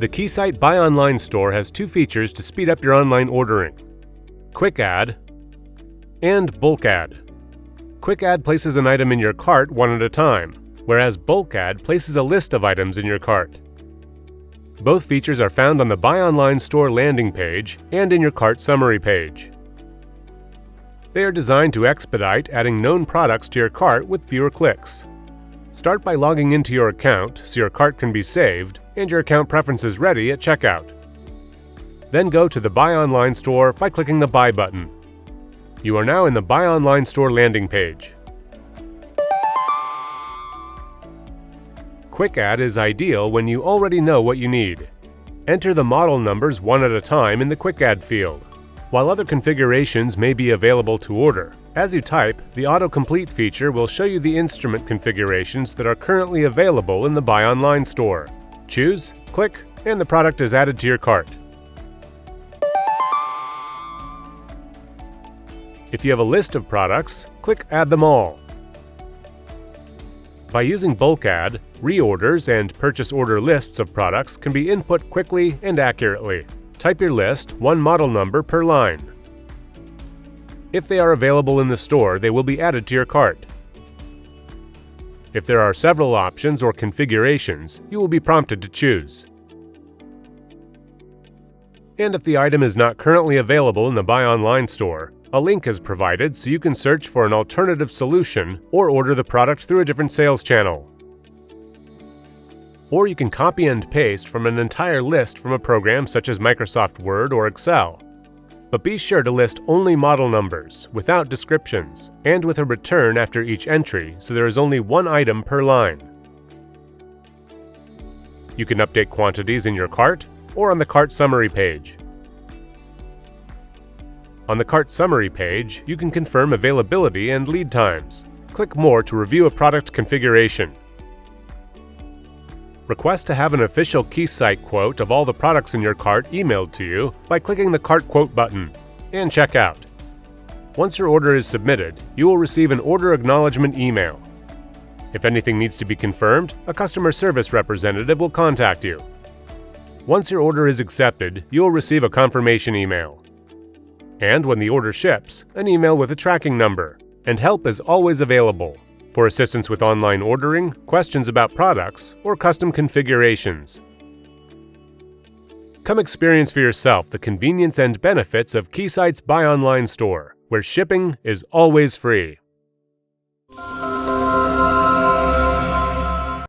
The Keysight BuyOnLine store has two features to speed up your online ordering: Quick Add and Bulk Add. Quick Add places an item in your cart one at a time, whereas Bulk Add places a list of items in your cart. Both features are found on the BuyOnLine store landing page and in your cart summary page. They are designed to expedite adding known products to your cart with fewer clicks. Start by logging into your account so your cart can be saved and your account preferences ready at checkout. Then go to the BuyOnLine store by clicking the Buy button. You are now in the BuyOnLine store landing page. Quick Add is ideal when you already know what you need. Enter the model numbers one at a time in the Quick Add field, while other configurations may be available to order. As you type, the autocomplete feature will show you the instrument configurations that are currently available in the BuyOnLine store. Choose, click, and the product is added to your cart. If you have a list of products, click Add them all. By using Bulk Add, reorders and purchase order lists of products can be input quickly and accurately. Type your list, one model number per line. If they are available in the store, they will be added to your cart. If there are several options or configurations, you will be prompted to choose. And if the item is not currently available in the BuyOnLine store, a link is provided so you can search for an alternative solution or order the product through a different sales channel. Or you can copy and paste from an entire list from a program such as Microsoft Word or Excel. But be sure to list only model numbers, without descriptions, and with a return after each entry so there is only one item per line. You can update quantities in your cart or on the cart summary page. On the cart summary page, you can confirm availability and lead times. Click More to review a product configuration. Request to have an official Keysight quote of all the products in your cart emailed to you by clicking the Cart Quote button, and check out. Once your order is submitted, you will receive an order acknowledgement email. If anything needs to be confirmed, a customer service representative will contact you. Once your order is accepted, you will receive a confirmation email. And when the order ships, an email with a tracking number, and help is always available for assistance with online ordering, questions about products, or custom configurations. Come experience for yourself the convenience and benefits of Keysight's BuyOnLine store, where shipping is always free.